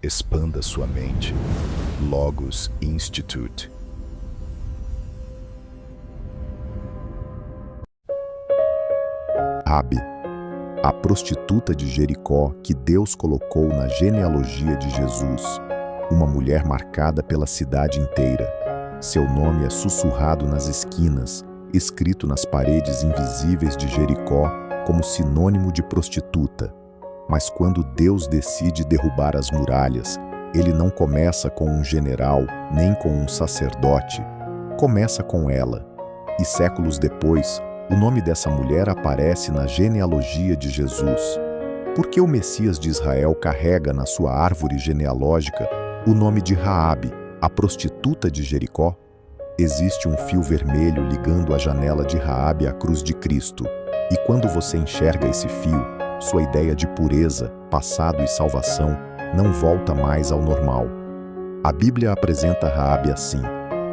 Expanda sua mente. Logos Institute. Raabe, a prostituta de Jericó que Deus colocou na genealogia de Jesus, uma mulher marcada pela cidade inteira. Seu nome é sussurrado nas esquinas, escrito nas paredes invisíveis de Jericó como sinônimo de prostituta. Mas quando Deus decide derrubar as muralhas, ele não começa com um general, nem com um sacerdote. Começa com ela. E séculos depois, o nome dessa mulher aparece na genealogia de Jesus. Porque o Messias de Israel carrega na sua árvore genealógica o nome de Raabe, a prostituta de Jericó? Existe um fio vermelho ligando a janela de Raabe à cruz de Cristo. E quando você enxerga esse fio, sua ideia de pureza, passado e salvação não volta mais ao normal. A Bíblia apresenta Raabe assim: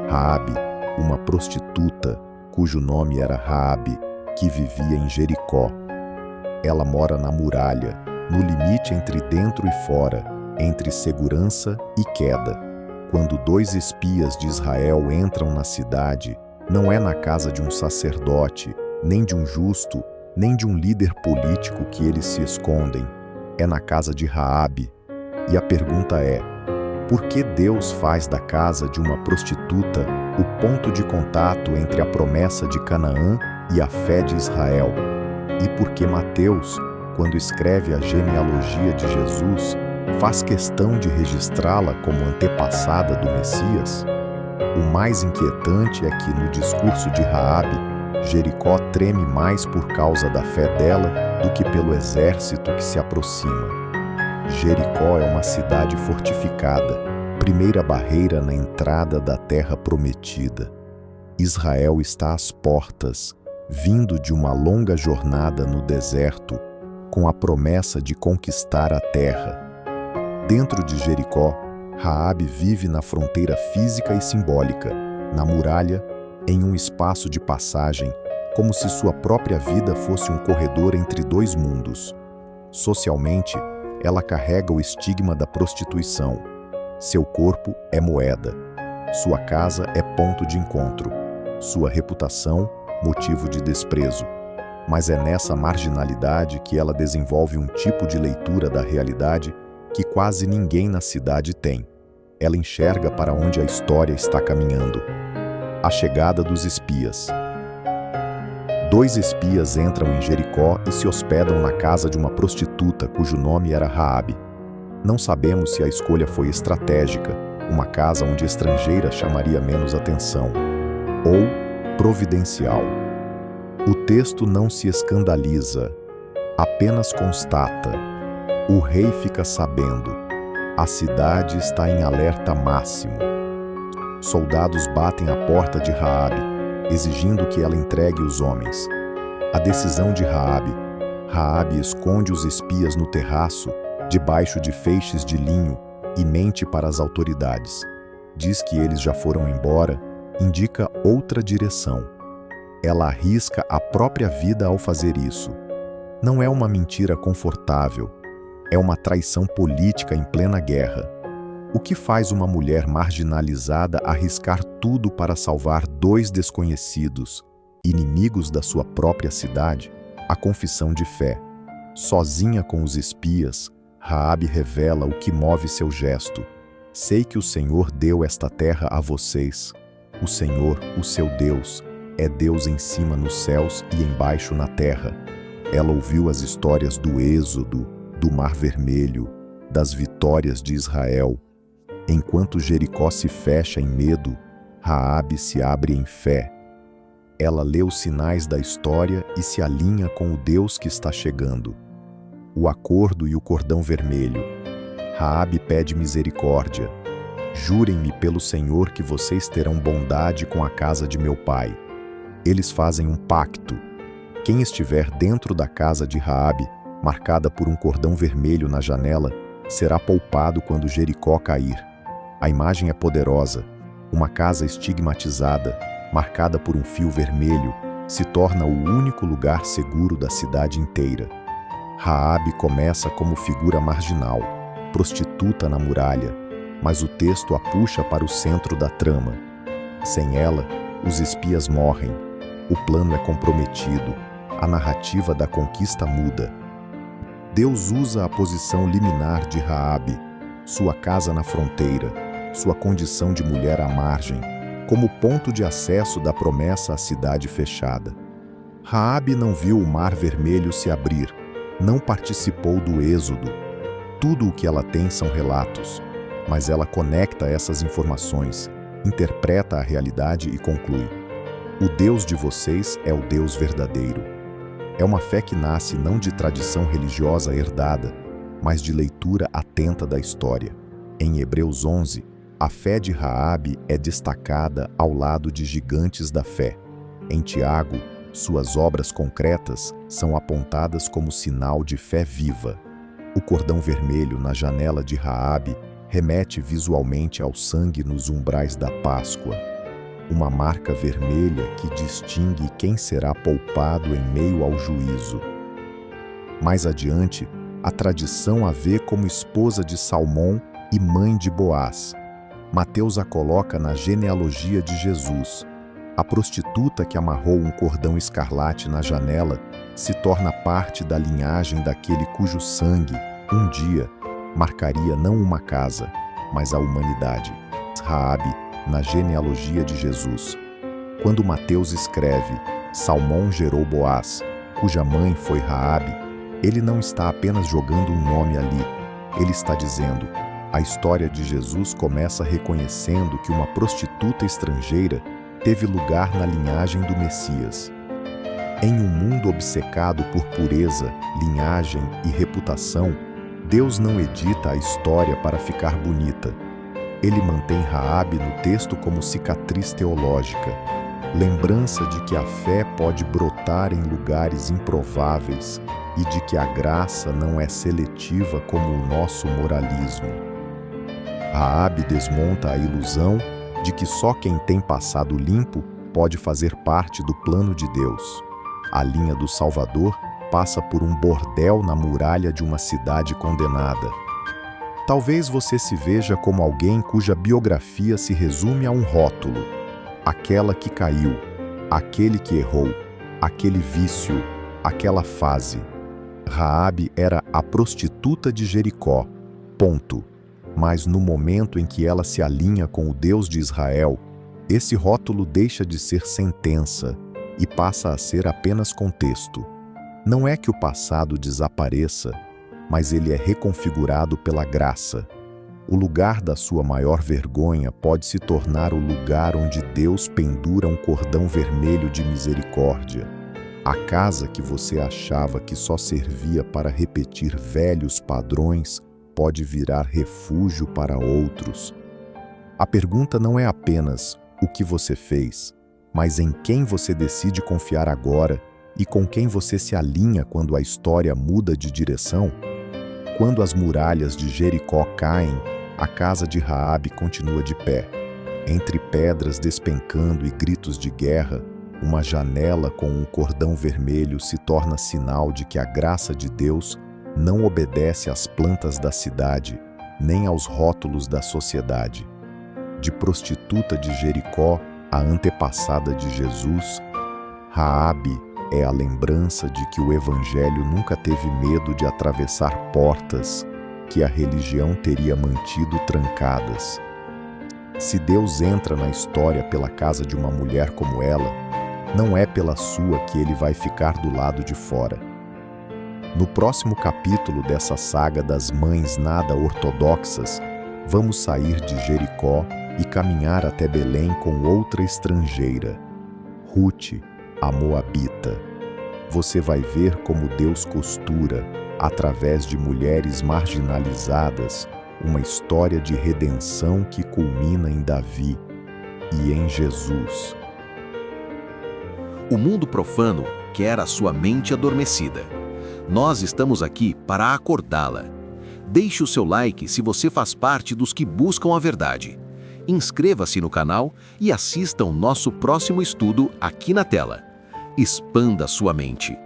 Raabe, uma prostituta, cujo nome era Raabe, que vivia em Jericó. Ela mora na muralha, no limite entre dentro e fora, entre segurança e queda. Quando dois espias de Israel entram na cidade, não é na casa de um sacerdote, nem de um justo, nem de um líder político que eles se escondem. É na casa de Raabe. E a pergunta é: por que Deus faz da casa de uma prostituta o ponto de contato entre a promessa de Canaã e a fé de Israel? E por que Mateus, quando escreve a genealogia de Jesus, faz questão de registrá-la como antepassada do Messias? O mais inquietante é que, no discurso de Raabe, Jericó treme mais por causa da fé dela do que pelo exército que se aproxima. Jericó é uma cidade fortificada, primeira barreira na entrada da terra prometida. Israel está às portas, vindo de uma longa jornada no deserto, com a promessa de conquistar a terra. Dentro de Jericó, Raabe vive na fronteira física e simbólica, na muralha, em um espaço de passagem, como se sua própria vida fosse um corredor entre dois mundos. Socialmente, ela carrega o estigma da prostituição. Seu corpo é moeda. Sua casa é ponto de encontro. Sua reputação, motivo de desprezo. Mas é nessa marginalidade que ela desenvolve um tipo de leitura da realidade que quase ninguém na cidade tem. Ela enxerga para onde a história está caminhando. A chegada dos espias. Dois espias entram em Jericó e se hospedam na casa de uma prostituta cujo nome era Raabe. Não sabemos se a escolha foi estratégica, uma casa onde estrangeira chamaria menos atenção, ou providencial. O texto não se escandaliza, apenas constata: o rei fica sabendo. A cidade está em alerta máximo. Soldados batem à porta de Raabe, exigindo que ela entregue os homens. A decisão de Raabe esconde os espias no terraço, debaixo de feixes de linho, e mente para as autoridades. Diz que eles já foram embora, indica outra direção. Ela arrisca a própria vida ao fazer isso. Não é uma mentira confortável, é uma traição política em plena guerra. O que faz uma mulher marginalizada arriscar tudo para salvar dois desconhecidos, inimigos da sua própria cidade? A confissão de fé. Sozinha com os espias, Raabe revela o que move seu gesto. Sei que o Senhor deu esta terra a vocês. O Senhor, o seu Deus, é Deus em cima nos céus e embaixo na terra. Ela ouviu as histórias do Êxodo, do Mar Vermelho, das vitórias de Israel. Enquanto Jericó se fecha em medo, Raabe se abre em fé. Ela lê os sinais da história e se alinha com o Deus que está chegando. O acordo e o cordão vermelho. Raabe pede misericórdia. Jurem-me pelo Senhor que vocês terão bondade com a casa de meu pai. Eles fazem um pacto. Quem estiver dentro da casa de Raabe, marcada por um cordão vermelho na janela, será poupado quando Jericó cair. A imagem é poderosa. Uma casa estigmatizada, marcada por um fio vermelho, se torna o único lugar seguro da cidade inteira. Raabe começa como figura marginal. prostituta na muralha, mas o texto a puxa para o centro da trama. Sem ela, os espias morrem, o plano é comprometido, a narrativa da conquista muda. Deus usa a posição liminar de Raabe, sua casa na fronteira, sua condição de mulher à margem, como ponto de acesso da promessa à cidade fechada. Raabe não viu o mar vermelho se abrir, não participou do êxodo. Tudo o que ela tem são relatos, mas ela conecta essas informações, interpreta a realidade e conclui: o Deus de vocês é o Deus verdadeiro. É uma fé que nasce não de tradição religiosa herdada, mas de leitura atenta da história. Em Hebreus 11, a fé de Raabe é destacada ao lado de gigantes da fé. Em Tiago, suas obras concretas são apontadas como sinal de fé viva. O cordão vermelho na janela de Raabe remete visualmente ao sangue nos umbrais da Páscoa. Uma marca vermelha que distingue quem será poupado em meio ao juízo. Mais adiante, a tradição a vê como esposa de Salmão e mãe de Boaz. Mateus a coloca na genealogia de Jesus. A prostituta que amarrou um cordão escarlate na janela se torna parte da linhagem daquele cujo sangue, um dia, marcaria não uma casa, mas a humanidade. Raabe, na genealogia de Jesus. Quando Mateus escreve, Salmão gerou Boaz, cuja mãe foi Raabe, ele não está apenas jogando um nome ali, ele está dizendo: a história de Jesus começa reconhecendo que uma prostituta estrangeira teve lugar na linhagem do Messias. Em um mundo obcecado por pureza, linhagem e reputação, Deus não edita a história para ficar bonita. Ele mantém Raabe no texto como cicatriz teológica, lembrança de que a fé pode brotar em lugares improváveis e de que a graça não é seletiva como o nosso moralismo. Raabe desmonta a ilusão de que só quem tem passado limpo pode fazer parte do plano de Deus. A linha do Salvador passa por um bordel na muralha de uma cidade condenada. Talvez você se veja como alguém cuja biografia se resume a um rótulo: aquela que caiu, aquele que errou, aquele vício, aquela fase. Raabe era a prostituta de Jericó, ponto. Mas no momento em que ela se alinha com o Deus de Israel, esse rótulo deixa de ser sentença e passa a ser apenas contexto. Não é que o passado desapareça, mas ele é reconfigurado pela graça. O lugar da sua maior vergonha pode se tornar o lugar onde Deus pendura um cordão vermelho de misericórdia. A casa que você achava que só servia para repetir velhos padrões pode virar refúgio para outros. A pergunta não é apenas o que você fez, mas em quem você decide confiar agora e com quem você se alinha quando a história muda de direção. Quando as muralhas de Jericó caem, a casa de Raabe continua de pé. Entre pedras despencando e gritos de guerra, uma janela com um cordão vermelho se torna sinal de que a graça de Deus não obedece às plantas da cidade, nem aos rótulos da sociedade. De prostituta de Jericó, a antepassada de Jesus, Raabe é a lembrança de que o Evangelho nunca teve medo de atravessar portas que a religião teria mantido trancadas. Se Deus entra na história pela casa de uma mulher como ela, não é pela sua que ele vai ficar do lado de fora. No próximo capítulo dessa saga das mães nada ortodoxas, vamos sair de Jericó e caminhar até Belém com outra estrangeira, Rute, a Moabita. Você vai ver como Deus costura, através de mulheres marginalizadas, uma história de redenção que culmina em Davi e em Jesus. O mundo profano quer a sua mente adormecida. Nós estamos aqui para acordá-la. Deixe o seu like se você faz parte dos que buscam a verdade. Inscreva-se no canal e assista ao nosso próximo estudo aqui na tela. Expanda sua mente.